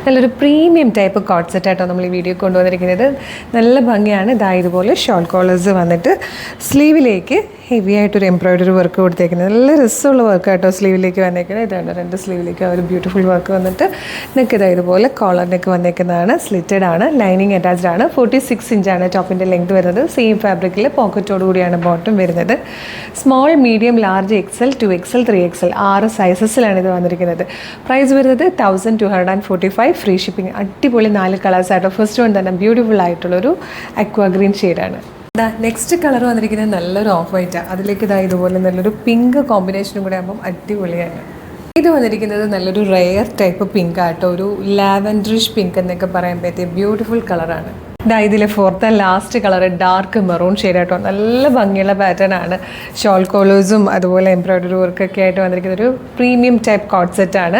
നല്ലൊരു premium type coat സെറ്റായിട്ടോ നമ്മൾ ഈ വീഡിയോ കൊണ്ടുവന്നിരിക്കുന്നത്. നല്ല ഭംഗിയാണ്. ഇതുപോലെ ഷോൾ കോളേഴ്സ് വന്നിട്ട് സ്ലീവിലേക്ക് ഹെവി ആയിട്ടൊരു എംബ്രോയിഡറി വർക്ക് കൊടുത്തേക്കുന്നത്. നല്ല രസമുള്ള വർക്കായിട്ടോ സ്ലീവിലേക്ക് വന്നേക്കുന്നത്. ഇതാണ് 2 സ്ലീവിലേക്ക് ആ ഒരു ബ്യൂട്ടിഫുൾ വർക്ക് വന്നിട്ട് നെക്ക് ഇതുപോലെ കോളർ നെക്ക് വന്നേക്കുന്നതാണ്. സ്ലിറ്റഡ് ആണ്, ലൈനിങ് അറ്റാച്ച്ഡ് ആണ്. 46 ഇഞ്ചാണ് ടോപ്പിൻ്റെ ലെങ്ത് വരുന്നത്. സെയിം ഫാബ്രിക്കിൽ പോക്കറ്റോട് കൂടിയാണ് ബോട്ടം വരുന്നത്. Small, medium, large, XL, 2XL, 3XL 6 സൈസസിലാണ് ഇത് വന്നിരിക്കുന്നത്. പ്രൈസ് വരുന്നത് 1245, ഫ്രീ ഷിപ്പിംഗ്. അടിപൊളി 4 കളേഴ്സ് ആയിട്ടോ. ഫസ്റ്റ് വൺ തന്നെ ബ്യൂട്ടിഫുൾ ആയിട്ടുള്ളൊരു അക്വാ ഗ്രീൻ ഷെയ്ഡാണ്. നെക്സ്റ്റ് കളർ വന്നിരിക്കുന്നത് നല്ലൊരു ഓഫ് വൈറ്റാണ്. അതിലേക്ക് ഇതുപോലെ നല്ലൊരു പിങ്ക് കോമ്പിനേഷനും കൂടെ ആകുമ്പം അടിപൊളിയാണ്. ഇത് വന്നിരിക്കുന്നത് നല്ലൊരു റെയർ ടൈപ്പ് പിങ്ക് ആട്ടോ. ഒരു ലാവൻഡറിഷ് പിങ്ക് എന്നൊക്കെ പറയാൻ പറ്റിയ ബ്യൂട്ടിഫുൾ കളറാണ്. ഇതിലെ 4th and last colour dark maroon ഷെയ്ഡായിട്ടോ. നല്ല ഭംഗിയുള്ള പാറ്റേൺ ആണ്. ഷോൾ കോളേഴ്സും അതുപോലെ എംബ്രോയിഡറി വർക്കൊക്കെ ആയിട്ട് വന്നിരിക്കുന്ന ഒരു പ്രീമിയം ടൈപ്പ് കോട്ട് സെറ്റാണ്.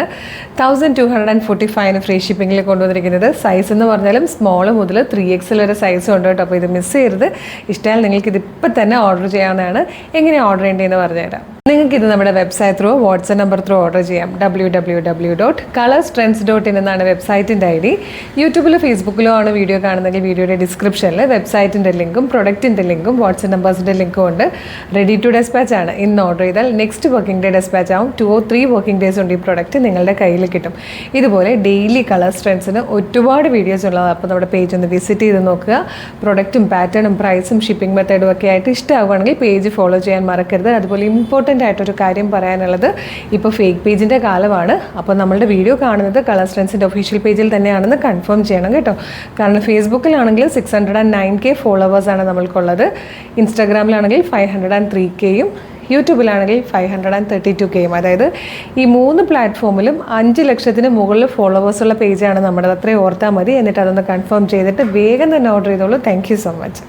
1245 ഫ്രീ ഷിപ്പിങ്ങിൽ കൊണ്ടുവന്നിരിക്കുന്നത്. സൈസ് എന്ന് പറഞ്ഞാലും സ്മോൾ മുതൽ 3XL വരെ സൈസും ഉണ്ട് കേട്ടോ. അപ്പോൾ ഇത് മിസ് ചെയ്യരുത്. ഇഷ്ടമായാൽ നിങ്ങൾക്ക് ഇതിപ്പോൾ തന്നെ ഓർഡർ ചെയ്യാവുന്നതാണ്. എങ്ങനെ ഓർഡർ ചെയ്യേണ്ടതെന്ന് പറഞ്ഞുതരാം. നിങ്ങൾക്ക് ഇത് നമ്മുടെ website through, WhatsApp number through order ചെയ്യാം. www.colorstrends.in എന്നാണ് വെബ്സൈറ്റിൻ്റെ ID. യൂട്യൂബിലോ ഫേസ്ബുക്കിലോ ആണ് വീഡിയോ കാണുന്നെങ്കിൽ വീഡിയോയുടെ ഡിസ്ക്രിപ്ഷനിൽ വെബ്സൈറ്റിൻ്റെ ലിങ്കും പ്രൊഡക്റ്റിൻ്റെ ലിങ്കും വാട്സ്ആപ്പ് നമ്പേഴ്സിൻ്റെ ലിങ്കും ഉണ്ട്. റെഡി ടു ഡെസ്പാച്ച് ആണ്. ഇന്ന് ഓർഡർ ചെയ്താൽ നെക്സ്റ്റ് വർക്കിംഗ് ഡേ ഡെസ്പാച്ച് ആവും. 2 or 3 വർക്കിംഗ് ഡേയ്സ് കൊണ്ട് ഈ പ്രൊഡക്റ്റ് നിങ്ങളുടെ കയ്യിൽ കിട്ടും. ഇതുപോലെ ഡെയിലി കളേഴ്സ് ട്രെൻഡ്സിന് ഒരുപാട് വീഡിയോസ് ഉള്ളതാണ്. അപ്പോൾ നമ്മുടെ പേജ് ഒന്ന് വിസിറ്റ് ചെയ്ത് നോക്കുക. പ്രൊഡക്റ്റും പാറ്റേണും പ്രൈസും ഷിപ്പിംഗ് മെത്തേഡും ഒക്കെ ആയിട്ട് ഇഷ്ടമാവുകയാണെങ്കിൽ പേജ് ഫോളോ ചെയ്യാൻ മറക്കരുത്. അതുപോലെ ഇമ്പോർട്ടൻ്റ് ആയിട്ടൊരു കാര്യം പറയാനുള്ളത്, ഇപ്പോൾ ഫേക്ക് പേജിൻ്റെ കാലമാണ്. അപ്പോൾ നമ്മളുടെ വീഡിയോ കാണുന്നത് കളേഴ്സ് ട്രെൻഡ്സിൻ്റെ ഒഫീഷ്യൽ പേജിൽ തന്നെയാണെന്ന് കൺഫേം ചെയ്യണം കേട്ടോ. കാരണം ഫേസ്ബുക്കിലാണെങ്കിൽ 609K ഫോളോവേഴ്സാണ് നമ്മൾക്കുള്ളത്. ഇൻസ്റ്റാഗ്രാമിലാണെങ്കിൽ 503Kയും യൂട്യൂബിലാണെങ്കിൽ 532Kയും. അതായത് ഈ 3 പ്ലാറ്റ്ഫോമിലും 5 ലക്ഷത്തിന് മുകളിൽ ഫോളോവേഴ്സുള്ള പേജാണ് നമ്മുടെ. അത്രയും ഓർത്താൽ മതി. എന്നിട്ട് അതൊന്ന് കൺഫേം ചെയ്തിട്ട് വേഗം തന്നെ ഓർഡർ ചെയ്തോളൂ. Thank you so much.